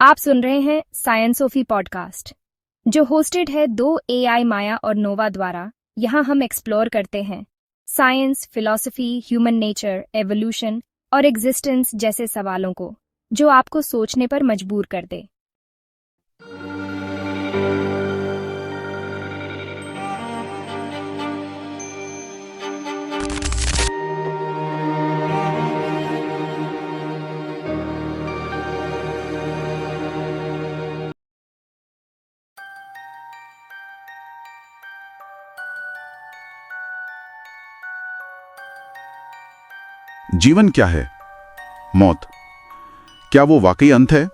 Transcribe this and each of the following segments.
आप सुन रहे हैं साइंस सोफी पॉडकास्ट, जो होस्टेड है दो एआई माया और नोवा द्वारा। यहाँ हम एक्सप्लोर करते हैं science, philosophy, human nature, evolution और एग्जिस्टेंस जैसे सवालों को, जो आपको सोचने पर मजबूर कर दे। जीवन क्या है? मौत, क्या वो वाकई अंत है?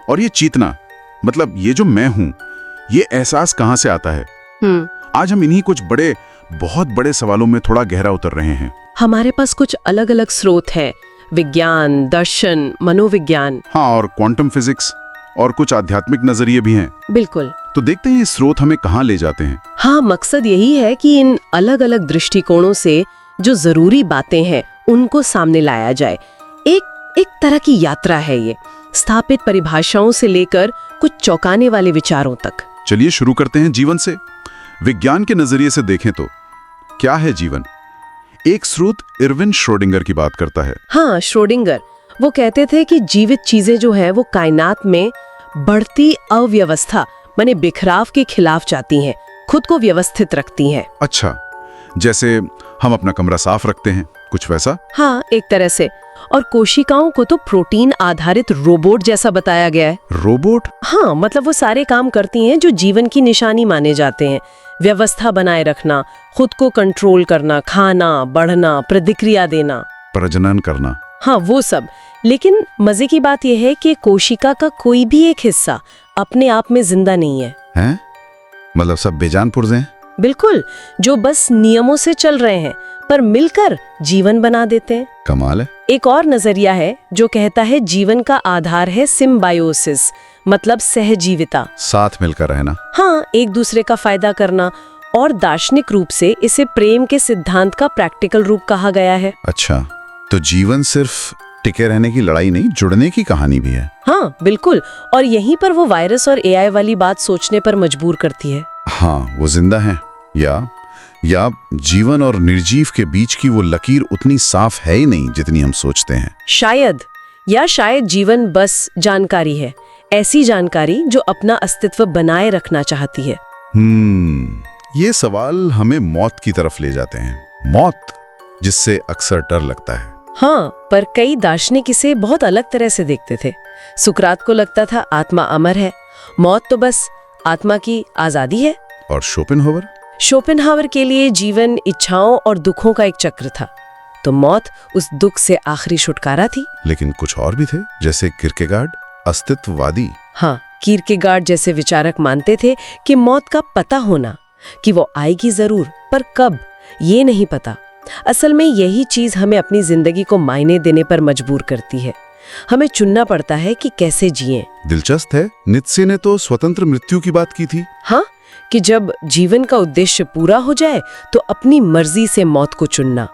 और ये चेतना, मतलब ये जो मैं हूं, ये एहसास कहां से आता है? आज हम इन्हीं कुछ बहुत बड़े सवालों में थोड़ा गहरा उतर रहे हैं। हमारे पास कुछ अलग अलग स्रोत हैं, विज्ञान, दर्शन, मनोविज्ञान। हाँ, और क्वांटम फिजिक्स और कुछ आध्यात्मिक नजरिए भी हैं। बिल्कुल। तो देखते हैं ये स्रोत हमें कहां ले जाते हैं। हाँ, मकसद यही है कि इन अलग अलग दृष्टिकोणों से जो जरूरी बातें हैं उनको सामने लाया जाए। एक तरह की यात्रा है ये, स्थापित परिभाषाओं से लेकर कुछ चौंकाने वाले विचारों तक। चलिए शुरू करते हैं जीवन से। विज्ञान के नजरिए से देखें तो क्या है जीवन? एक स्रोत इरविन श्रोडिंगर की बात करता है। हाँ, श्रोडिंगर वो कहते थे कि जीवित चीजें जो है वो कायनात में बढ़ती अव्यवस्था माने बिखराव के खिलाफ जाती हैं, खुद को व्यवस्थित रखती हैं। अच्छा, जैसे हम अपना कमरा साफ रखते हैं, कुछ वैसा? हाँ, एक तरह से। और कोशिकाओं को तो प्रोटीन आधारित रोबोट जैसा बताया गया है। रोबोट? हाँ, मतलब वो सारे काम करती हैं जो जीवन की निशानी माने जाते हैं। व्यवस्था बनाए रखना, खुद को कंट्रोल करना, खाना, बढ़ना, प्रतिक्रिया देना, प्रजनन करना। हाँ, वो सब। लेकिन मजे की बात यह है कि कोशिका का कोई भी एक हिस्सा अपने आप में जिंदा नहीं है। हैं? मतलब सब बेजान पुर्जे हैं? बिल्कुल, जो बस नियमों से चल रहे हैं पर मिलकर जीवन बना देते हैं। कमाल है। एक और नजरिया है जो कहता है जीवन का आधार है सिम्बायोसिस, मतलब सहजीविता, साथ मिलकर रहना। हाँ, एक दूसरे का फायदा करना। और दार्शनिक रूप से इसे प्रेम के सिद्धांत का प्रैक्टिकल रूप कहा गया है। अच्छा, तो जीवन सिर्फ टिके रहने की लड़ाई नहीं, जुड़ने की कहानी भी है। हाँ, बिल्कुल। और यहीं पर वो वायरस और एआई वाली बात सोचने पर मजबूर करती है। हाँ, वो जिंदा है या जीवन और निर्जीव के बीच की वो लकीर उतनी साफ है ही नहीं जितनी हम सोचते हैं। शायद जीवन बस जानकारी है, ऐसी जानकारी जो अपना अस्तित्व बनाए रखना चाहती है। ये सवाल हमें मौत की तरफ ले जाते हैं। मौत, जिससे अक्सर डर लगता है। हाँ, पर कई दार्शनिक इसे बहुत अलग तरह से देखते थे। सुकरात को लगता था आत्मा अमर है, मौत तो बस आत्मा की आजादी है। और शोपेनहावर के लिए जीवन इच्छाओं और दुखों का एक चक्र था, तो मौत उस दुख से आखिरी छुटकारा थी। लेकिन कुछ और भी थे, जैसे किरकेगार्ड, अस्तित्ववादी। हाँ, किरकेगार्ड जैसे विचारक मानते थे कि मौत का पता होना, कि वो आएगी जरूर, पर कब ये नहीं पता। असल में यही चीज हमें अपनी जिंदगी को मायने देने पर मजबूर करती है। हमें चुनना पड़ता है कि कैसे जिएं। दिलचस्प है, नीत्शे ने तो स्वतंत्र मृत्यु की बात की थी। हाँ, कि जब जीवन का उद्देश्य पूरा हो जाए तो अपनी मर्जी से मौत को चुनना।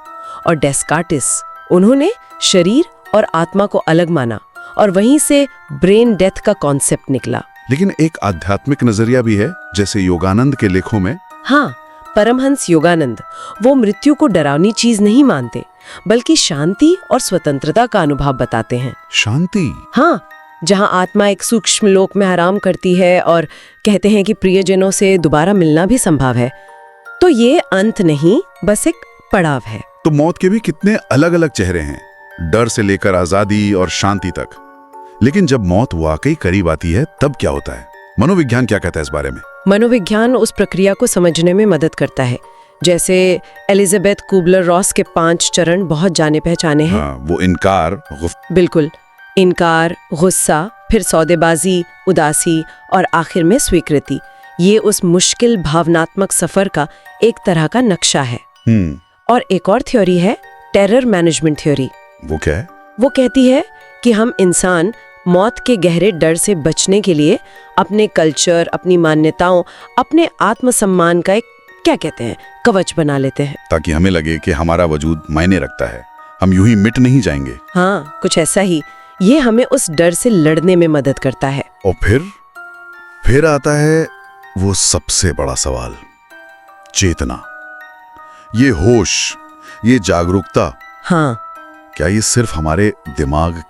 और डेस्कार्टिस, उन्होंने शरीर और आत्मा को अलग माना और वहीं से ब्रेन डेथ का कॉन्सेप्ट निकला। लेकिन एक आध्यात्मिक नजरिया भी है, जैसे योगानंद के लेखों में। हाँ, परमहंस योगानंद, वो मृत्यु को डरावनी चीज नहीं मानते, बल्कि शांति और स्वतंत्रता का अनुभव बताते हैं। शांति? हाँ, जहाँ आत्मा एक सूक्ष्म लोक में आराम करती है और कहते हैं कि प्रियजनों से दोबारा मिलना भी संभव है। तो ये अंत नहीं, बस एक पड़ाव है। तो मौत के भी कितने अलग अलग चेहरे हैं, डर से लेकर आजादी और शांति तक। लेकिन जब मौत वाकई करीब आती है तब क्या होता है? मनोविज्ञान क्या कहता है इस बारे में? मनोविज्ञान उस प्रक्रिया को समझने में मदद करता है। जैसे एलिजाबेथ कुबलर-रॉस के 5 चरण बहुत जाने पहचाने हैं। हाँ, वो इनकार, बिल्कुल, इनकार, गुस्सा, फिर सौदेबाजी, उदासी और आखिर में स्वीकृति। ये उस मुश्किल भावनात्मक सफर का एक तरह का नक्शा है। और एक और थ्योरी है, टेरर मैनेजमेंट थ्योरी। वो क्या है? वो कहती है कि हम इंसान मौत के गहरे डर से बचने के लिए अपने कल्चर, अपनी मान्यताओं, अपने आत्मसम्मान का एक क्या कहते हैं कवच बना लेते हैं, ताकि हमें लगे कि हमारा वजूद मायने रखता है, हम यूं ही मिट नहीं जाएंगे। हाँ, कुछ ऐसा ही। ये हमें उस डर से लड़ने में मदद करता है। और फिर आता है वो सबसे बड़ा सवाल, चेतना, ये होश, ये जागरूकता। हाँ, क्या ये सिर्फ हमारे दिमाग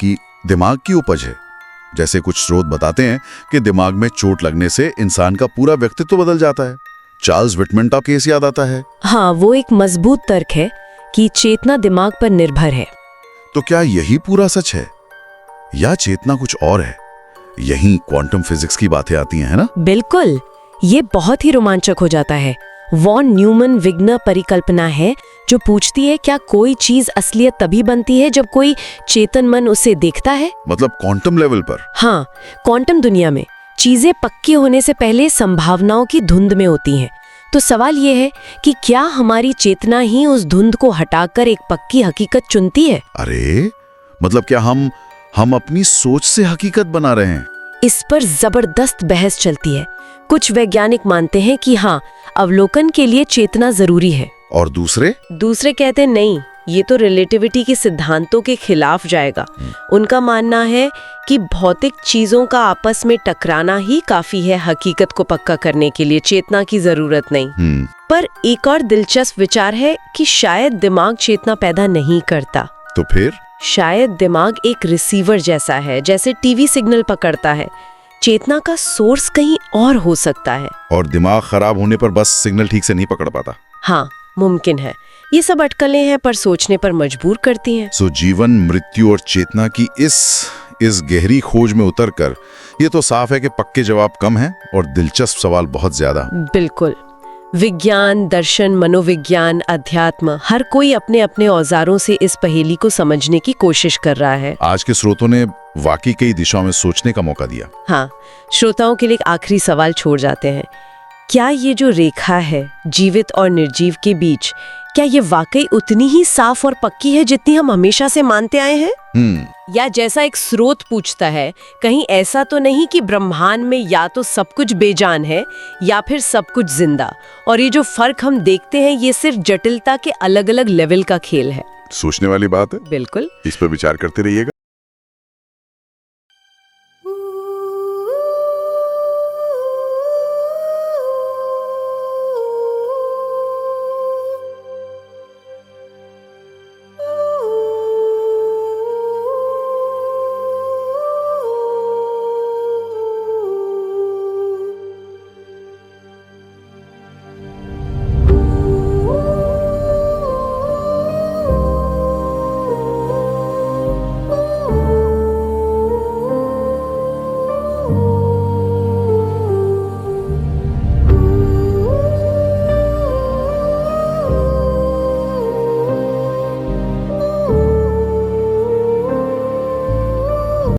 की उपज है? जैसे कुछ स्रोत बताते हैं कि दिमाग में चोट लगने से इंसान का पूरा व्यक्तित्व बदल जाता है। चार्ल्स विटमन का केस याद आता है। हाँ, वो एक मजबूत तर्क है कि चेतना दिमाग पर निर्भर है। तो क्या यही पूरा सच है या चेतना कुछ और है? यही क्वांटम फिजिक्स की बातें आती हैं, है ना? बिल्कुल, ये बहुत ही रोमांचक हो जाता है। वॉन न्यूमन विघ्न परिकल्पना है जो पूछती है क्या कोई चीज असलियत तभी बनती है जब कोई चेतन मन उसे देखता है? मतलब क्वांटम लेवल पर? हाँ, क्वांटम दुनिया में चीजें पक्की होने से पहले संभावनाओं की धुंध में होती हैं। तो सवाल ये है कि क्या हमारी चेतना ही उस धुंध को हटाकर एक पक्की हकीकत चुनती है? अरे मतलब क्या हम अपनी सोच से हकीकत बना रहे हैं? इस पर जबरदस्त बहस चलती है। कुछ वैज्ञानिक मानते हैं कि हाँ, अवलोकन के लिए चेतना जरूरी है, और दूसरे कहते हैं नहीं, ये तो रिलेटिविटी के सिद्धांतों के खिलाफ जाएगा। उनका मानना है कि भौतिक चीजों का आपस में टकराना ही काफी है हकीकत को पक्का करने के लिए, चेतना की जरूरत नहीं। पर एक और दिलचस्प विचार है कि शायद दिमाग चेतना पैदा नहीं करता। तो फिर? शायद दिमाग एक रिसीवर जैसा है, जैसे टीवी सिग्नल पकड़ता है। चेतना का सोर्स कहीं और हो सकता है। और दिमाग खराब होने पर बस सिग्नल ठीक से नहीं पकड़ पाता। हाँ, मुमकिन है। ये सब अटकलें हैं पर सोचने पर मजबूर करती हैं। सो जीवन, मृत्यु और चेतना की इस गहरी खोज में उतरकर ये तो साफ है कि पक्के जवाब कम हैं और दिलचस्प सवाल बहुत ज्यादा। बिल्कुल। विज्ञान, दर्शन, मनोविज्ञान, अध्यात्म, हर कोई अपने अपने औजारों से इस पहेली को समझने की कोशिश कर रहा है। आज के स्रोतों ने वाकई कई दिशाओं में सोचने का मौका दिया। हाँ, श्रोताओं के लिए एक आखिरी सवाल छोड़ जाते हैं। क्या ये जो रेखा है जीवित और निर्जीव के बीच, क्या ये वाकई उतनी ही साफ और पक्की है जितनी हम हमेशा से मानते आए हैं? या जैसा एक स्रोत पूछता है, कहीं ऐसा तो नहीं कि ब्रह्मांड में या तो सब कुछ बेजान है या फिर सब कुछ जिंदा, और ये जो फर्क हम देखते हैं ये सिर्फ जटिलता के अलग अलग लेवल का खेल है? सोचने वाली बात है। बिल्कुल। इस पर विचार करते रहिएगा।